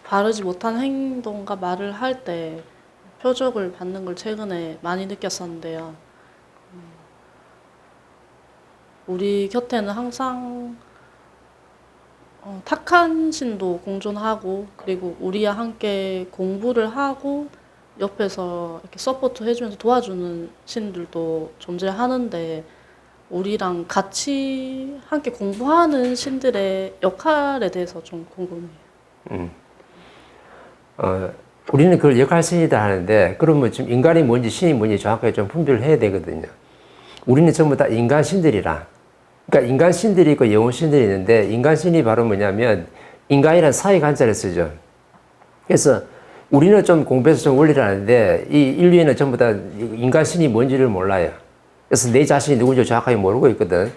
바르지 못한 행동과 말을 할 때 표적을 받는 걸 최근에 많이 느꼈었는데요. 우리 곁에는 항상 착한 신도 공존하고, 그리고 우리와 함께 공부를 하고 옆에서 이렇게 서포트 해주면서 도와주는 신들도 존재하는데, 우리랑 같이 함께 공부하는 신들의 역할에 대해서 좀 궁금해요. 우리는 그걸 역할신이다 하는데, 그러면 지금 인간이 뭔지 신이 뭔지 정확하게 좀 분별을 해야 되거든요. 우리는 전부 다 인간신들이라. 그러니까 인간신들이 있고 영혼신들이 있는데, 인간신이 바로 뭐냐면 인간이란 사회관자를 쓰죠. 그래서 우리는 좀 공부해서 좀 원리를 아는데, 이 인류에는 전부 다 인간신이 뭔지를 몰라요. 그래서 내 자신이 누군지 정확하게 모르고 있거든.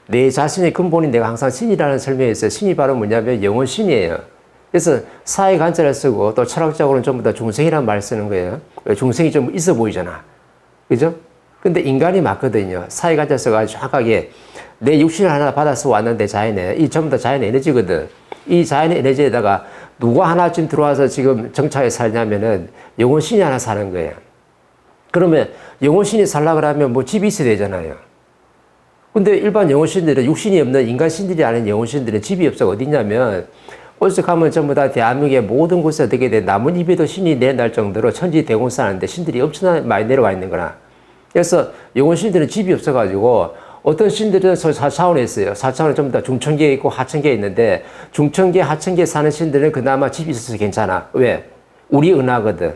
내 자신의 근본이 내가 항상 신이라는 설명이 있어요. 신이 바로 뭐냐면 영혼신이에요. 그래서 사회 관자를 쓰고 또 철학적으로는 전부 다 중생이라는 말을 쓰는 거예요. 중생이 좀 있어 보이잖아. 그죠? 근데 인간이 맞거든요. 사회 관자 써가지고 정확하게 내 육신을 하나 받아서 왔는데 자연에, 이 전부 다 자연의 에너지거든. 이 자연의 에너지에다가 누가 하나쯤 들어와서 지금 정착해 살냐면은 영혼신이 하나 사는 거예요. 그러면 영혼신이 살라 그러면 뭐 집이 있어야 되잖아요. 근데 일반 영혼신들은 육신이 없는 인간신들이 아닌 영혼신들은 집이 없어. 어디냐면 오죽하면 전부 다 대한민국의 모든 곳에 어떻게 돼 나뭇잎에도 신이 내날 정도로 천지대공 사는데 신들이 엄청나게 많이 내려와 있는 거나. 그래서 영혼신들은 집이 없어가지고 어떤 신들은 4차원에 있어요. 4차원에 전부 다 중천계에 있고 하천계에 있는데, 중천계 하천계에 사는 신들은 그나마 집이 있어서 괜찮아. 왜? 우리 은하거든.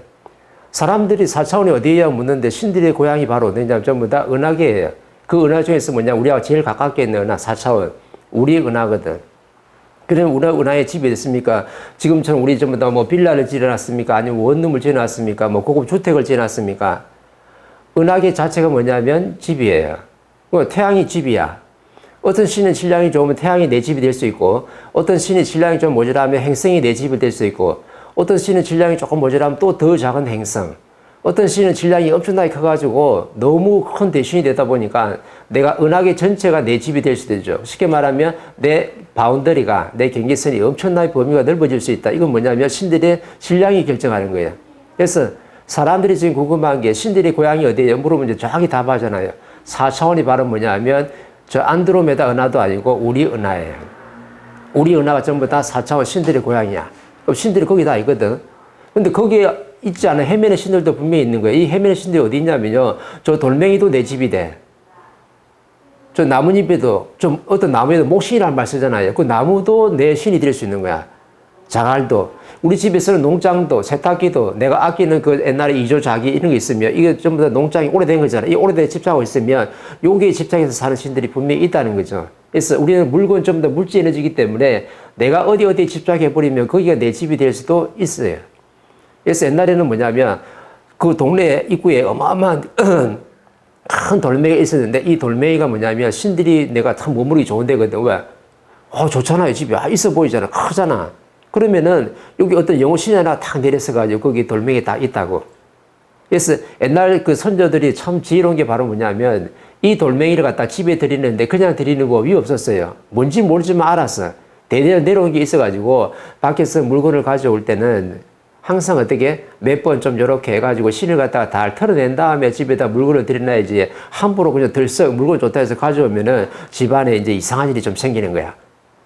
사람들이 4차원이 어디에요 묻는데, 신들의 고향이 바로 어디냐면 전부 다 은하계예요. 그 은하 중에서 뭐냐, 우리하고 제일 가깝게 있는 은하 4차원, 우리 은하거든. 그럼 우리 은하에 집이 됐습니까? 지금처럼 우리 전부 다 뭐 빌라를 지어놨습니까? 아니면 원룸을 지어놨습니까? 뭐 고급 주택을 지어놨습니까? 은하계 자체가 뭐냐면 집이에요. 태양이 집이야. 어떤 신은 질량이 좋으면 태양이 내 집이 될 수 있고, 어떤 신이 질량이 좀 모자라면 행성이 내 집이 될 수 있고, 어떤 신은 질량이 조금 모자라면 또 더 작은 행성, 어떤 신은 질량이 엄청나게 커가지고 너무 큰 대신이 되다 보니까 내가 은하계 전체가 내 집이 될 수도 있죠. 쉽게 말하면 내 바운더리가, 내 경계선이 엄청나게 범위가 넓어질 수 있다. 이건 뭐냐면 신들의 질량이 결정하는 거예요. 그래서 사람들이 지금 궁금한 게 신들의 고향이 어디예요? 물어보면 이제 정확히 답하잖아요. 4차원이 바로 뭐냐면 저 안드로메다 은하도 아니고 우리 은하예요. 우리 은하가 전부 다 4차원 신들의 고향이야. 그럼 신들이 거기 다 있거든. 근데 거기에 있지 않은 해면의 신들도 분명히 있는 거예요. 이 해면의 신들이 어디 있냐면요, 저 돌멩이도 내 집이 돼. 저 나뭇잎에도, 좀 어떤 나무에도 목신이라는 말 쓰잖아요. 그 나무도 내 신이 될 수 있는 거야. 자갈도. 우리 집에서는 농장도, 세탁기도, 내가 아끼는 그 옛날에 이조자기 이런 게 있으면 이게 전부 다 농장이 오래된 거잖아요. 이 오래된 집착하고 있으면 여기에 집착해서 사는 신들이 분명히 있다는 거죠. 그래서 우리는 물건 좀 더 물질 에너지이기 때문에 내가 어디에 집착해버리면 거기가 내 집이 될 수도 있어요. 그래서 옛날에는 뭐냐면 그 동네 입구에 어마어마한 큰 돌멩이가 있었는데, 이 돌멩이가 뭐냐면 신들이 내가 참 머무르기 좋은 데거든. 왜? 좋잖아요. 집이. 있어 보이잖아. 크잖아. 그러면은 여기 어떤 영혼신이 하나 탁 내렸어가지고 거기 돌멩이 다 있다고. 그래서 옛날 그 선조들이 참 지혜로운 게 바로 뭐냐면 이 돌멩이를 갖다 집에 들이는데 그냥 들이는 법이 없었어요. 뭔지 모르지만 알았어. 대대로 내려온 게 있어가지고 밖에서 물건을 가져올 때는 항상 어떻게 몇 번 좀 이렇게 해가지고 신을 갖다가 다 털어낸 다음에 집에다 물건을 들여놔야지, 함부로 그냥 들썩 물건 좋다 해서 가져오면은 집안에 이제 이상한 일이 좀 생기는 거야.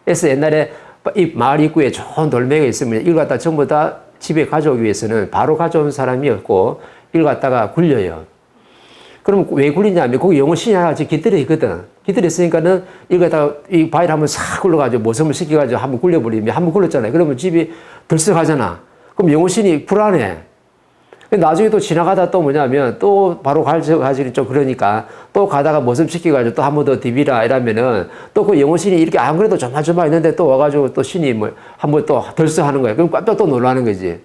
그래서 옛날에 이 마을 입구에 좋은 돌멩이가 있으면 이걸 갖다 전부 다 집에 가져오기 위해서는 바로 가져온 사람이 없고 이걸 갖다가 굴려요. 그럼 왜 굴리냐면 거기 영혼신이 하나 지금 깃들어 있거든. 깃들어 있으니까는 이걸 갖다가 이 바위를 한번 싹 굴러가지고 모섬을 시켜가지고 한번 굴려버리면, 한번 굴렸잖아요. 그러면 집이 들썩하잖아. 그럼 영혼신이 불안해. 나중에 또 지나가다 또 뭐냐면 또 바로 가지고 좀 그러니까 또 가다가 모섬 시켜가지고 또 한 번 더 디비라 이러면은 또 그 영혼신이 이렇게 안 그래도 조마조마 있는데 또 와가지고 또 신이 뭐 한 번 또 들썩하는 거야. 그럼 깜짝 또 놀라는 거지.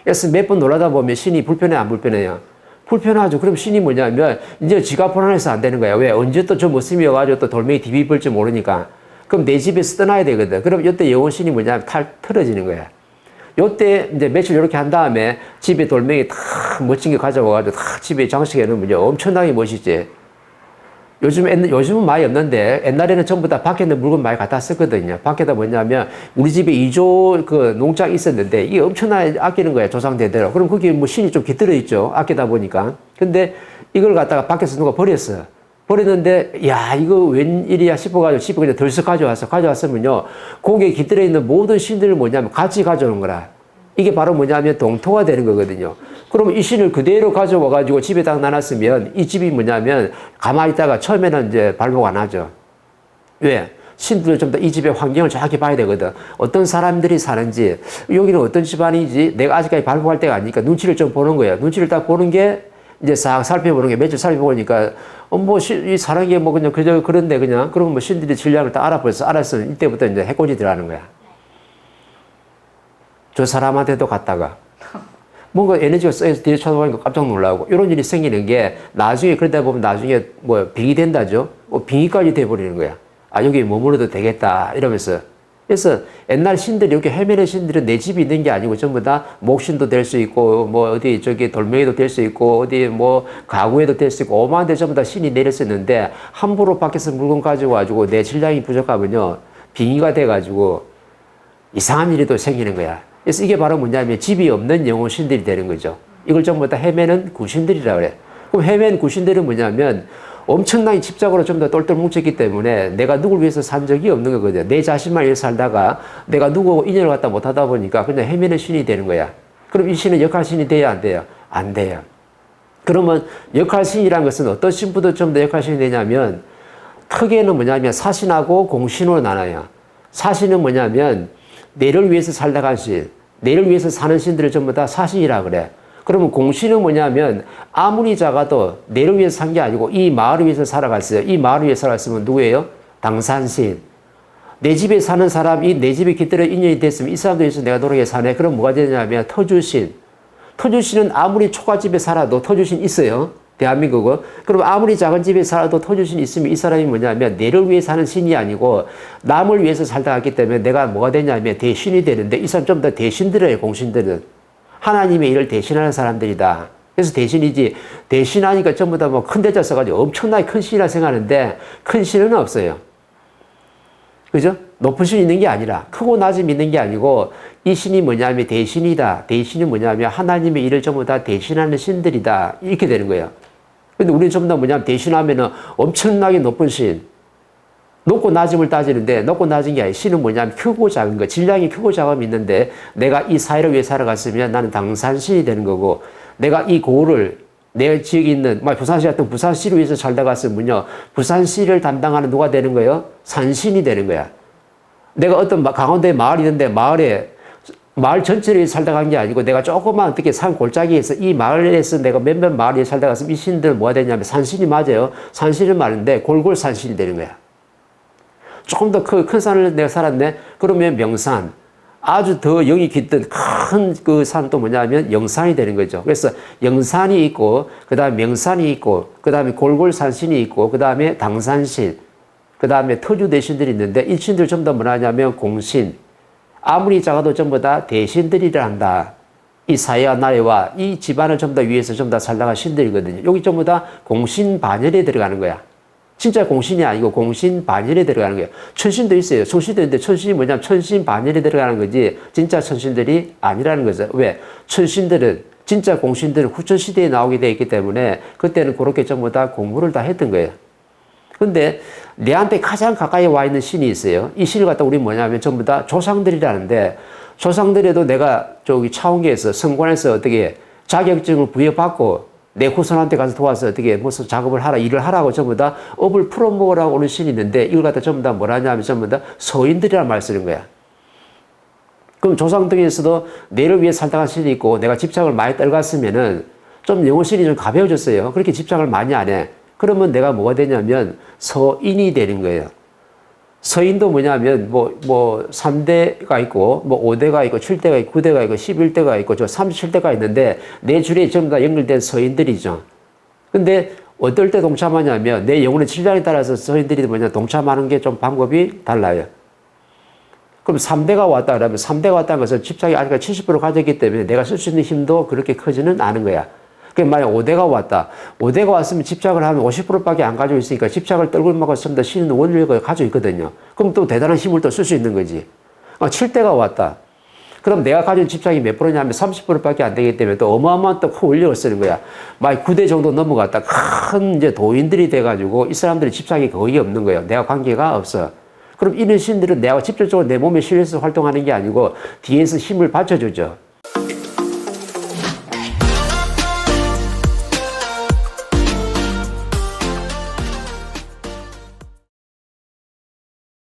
그래서 몇 번 놀라다 보면 신이 불편해, 안 불편해요? 불편하죠. 그럼 신이 뭐냐면 이제 지가 불안해서 안 되는 거야. 왜? 언제 또 저 모습이 와가지고 또 돌멩이 디비볼지 모르니까. 그럼 내 집에서 떠나야 되거든. 그럼 이때 영혼신이 뭐냐면 틀어지는 거야. 요때 이제 며칠 이렇게 한 다음에 집에 돌멩이 탁 멋진 게 가져와가지고 탁 집에 장식해 놓으면 엄청나게 멋있지. 요즘은 많이 없는데 옛날에는 전부 다 밖에 있는 물건 많이 갖다 썼거든요. 밖에다 뭐냐면 우리 집에 2조 그 농장이 있었는데 이게 엄청나게 아끼는 거예요. 조상대대로. 그럼 거기 뭐 신이 좀 깃들어 있죠. 아끼다 보니까. 근데 이걸 갖다가 밖에서 누가 버렸어. 버렸는데 야 이거 웬일이야 싶어가지고 그냥 덜썩 가져왔으면요. 거기에 깃들어 있는 모든 신들을 뭐냐면 같이 가져오는 거라. 이게 바로 뭐냐면 동토가 되는 거거든요. 그러면 이 신을 그대로 가져와가지고 집에 딱 놔놨으면 이 집이 뭐냐면 가만히 있다가 처음에는 이제 발복 안 하죠. 왜? 신들은 좀 더 이 집의 환경을 정확히 봐야 되거든. 어떤 사람들이 사는지, 여기는 어떤 집안이지, 내가 아직까지 발복할 때가 아니니까 눈치를 좀 보는 거예요. 눈치를 딱 보는 게 이제 싹 살펴보는 게 며칠 살펴보니까, 이 사는 게 뭐 그냥 그저 그런데 그냥, 그러면 뭐 신들이 질량을 딱 알았으면 이때부터 이제 해코지 들어가는 거야. 저 사람한테도 갔다가. 뭔가 에너지가 쌓여서 뒤에 쳐다보니까 깜짝 놀라고 이런 일이 생기는 게 나중에 그러다 보면 나중에 뭐 빙이 된다죠. 빙의까지 돼버리는 거야. 아 여기 머무르도 되겠다 이러면서. 그래서 옛날 신들이 이렇게 헤매는 신들은 내 집이 있는 게 아니고 전부 다 목신도 될 수 있고 뭐 어디 저기 돌멩이도 될 수 있고 어디 뭐 가구에도 될 수 있고 오만 데 전부 다 신이 내렸었는데 함부로 밖에서 물건 가지고 와가지고 내 질량이 부족하면요 빙의가 돼가지고 이상한 일이 또 생기는 거야. 그래서 이게 바로 뭐냐면 집이 없는 영혼 신들이 되는 거죠. 이걸 전부 다 헤매는 구신들이라 그래. 그럼 헤맨 구신들은 뭐냐면 엄청나게 집착으로 좀 더 똘똘 뭉쳤기 때문에 내가 누굴 위해서 산 적이 없는 거거든. 내 자신만 위해서 살다가 내가 누구하고 인연을 갖다 못하다 보니까 그냥 헤매는 신이 되는 거야. 그럼 이 신은 역할신이 돼야 안 돼요? 안 돼요. 그러면 역할신이라는 것은 어떤 신부도 좀 더 역할신이 되냐면 크게는 뭐냐면 사신하고 공신으로 나눠요. 사신은 뭐냐면 내를 위해서 살다가 한 신, 내를 위해서 사는 신들을 전부 다 사신이라 그래. 그러면 공신은 뭐냐면 아무리 작아도 내를 위해서 산 게 아니고 이 마을을 위해서 살아갔어요. 이 마을을 위해서 살았으면 누구예요? 당산신. 내 집에 사는 사람이 내 집에 깃들어 인연이 됐으면 이 사람들 위해서 내가 노력해 사네. 그럼 뭐가 되냐면 터주신. 터주신은 아무리 초가집에 살아도 터주신 있어요. 대한민국은. 그럼 아무리 작은 집에 살아도 터주신이 있으면 이 사람이 뭐냐면 내를 위해 사는 신이 아니고 남을 위해서 살다 갔기 때문에 내가 뭐가 되냐면 대신이 되는데 이 사람 좀 더 대신들이에요. 공신들은. 하나님의 일을 대신하는 사람들이다. 그래서 대신이지 대신하니까 전부 다 뭐 큰 대자 써가지고 엄청나게 큰 신이라 생각하는데 큰 신은 없어요. 그죠? 높은 신이 있는 게 아니라 크고 낮음이 있는 게 아니고 이 신이 뭐냐면 대신이다. 대신이 뭐냐면 하나님의 일을 전부 다 대신하는 신들이다. 이렇게 되는 거예요. 근데 우리는 전부 다 뭐냐면 대신하면은 엄청나게 높은 신. 높고 낮음을 따지는데 높고 낮은 게 아니라 신은 뭐냐면 크고 작은 거. 질량이 크고 작음이 있는데 내가 이 사회를 위해 살아갔으면 나는 당산신이 되는 거고 내가 이 고을을 내 지역에 있는 부산시 같은 부산시를 위해서 살다 갔으면요. 부산시를 담당하는 누가 되는 거예요? 산신이 되는 거야. 내가 어떤 강원도에 마을이 있는데 마을 전체를 위해서 살다 간 게 아니고 내가 조그만 어떻게 산 골짜기에서 이 마을에서 내가 몇몇 마을에 살다 갔으면 이 신들은 뭐가 되냐면 산신이 맞아요. 산신은 많은데 골골 산신이 되는 거야. 조금 더 큰 산을 내가 살았네? 그러면 명산. 아주 더 영이 깃든 큰 그 산도 뭐냐면 영산이 되는 거죠. 그래서 영산이 있고, 그 다음에 명산이 있고, 그 다음에 골골산신이 있고, 그 다음에 당산신, 그 다음에 터주 대신들이 있는데 이 신들 전부 다 뭐냐면 공신. 아무리 작아도 전부 다 대신들이라 한다. 이 사회와 나라와 이 집안을 전부 다 위해서 전부 다 살다가 신들이거든요. 여기 전부 다 공신 반열에 들어가는 거야. 진짜 공신이 아니고 공신 반열에 들어가는 거예요. 천신도 있어요. 천신도 있는데 천신이 뭐냐면 천신 반열에 들어가는 거지 진짜 천신들이 아니라는 거죠. 왜? 천신들은 진짜 공신들은 후천시대에 나오게 되어 있기 때문에 그때는 그렇게 전부 다 공부를 다 했던 거예요. 근데 내한테 가장 가까이 와 있는 신이 있어요. 이 신을 갖다 우리 뭐냐면 전부 다 조상들이라는데 조상들에도 내가 저기 차원계에서 성관에서 어떻게 자격증을 부여받고 내 후손한테 가서 도와서 어떻게 무슨 작업을 하라, 일을 하라고 전부 다 업을 풀어먹으라고 오는 신이 있는데 이걸 갖다 전부 다 뭐라 하냐면 전부 다 서인들이란 말 쓰는 거야. 그럼 조상 등에서도 내를 위해 살다간 신이 있고 내가 집착을 많이 떨갔으면은 좀 영혼신이 좀 가벼워졌어요. 그렇게 집착을 많이 안 해. 그러면 내가 뭐가 되냐면 서인이 되는 거예요. 서인도 뭐냐면 3대가 있고 5대가 있고 7대가 있고 9대가 있고 11대가 있고 37대가 있는데 내 줄에 전부 다 연결된 서인들이죠. 근데 어떨 때 동참하냐면 내 영혼의 질량에 따라서 서인들이 동참하는 게 좀 방법이 달라요. 그럼 3대가 왔다 그러면 3대가 왔다는 것은 집착이 아직까지 70% 가졌기 때문에 내가 쓸 수 있는 힘도 그렇게 크지는 않은 거야. 만약 5대가 왔다. 5대가 왔으면 집착을 하면 50%밖에 안 가지고 있으니까 집착을 떨굴만큼 전부 다 신은 원력을 가지고 있거든요. 그럼 또 대단한 힘을 또 쓸 수 있는 거지. 7대가 왔다. 그럼 내가 가진 집착이 몇 프로냐면 30%밖에 안 되기 때문에 또 어마어마한 또 큰 원력을 쓰는 거야. 막 9대 정도 넘어갔다. 큰 이제 도인들이 돼가지고 이 사람들이 집착이 거의 없는 거예요. 내가 관계가 없어. 그럼 이런 신들은 내가 직접적으로 내 몸에 실려서 활동하는 게 아니고 뒤에서 힘을 받쳐주죠.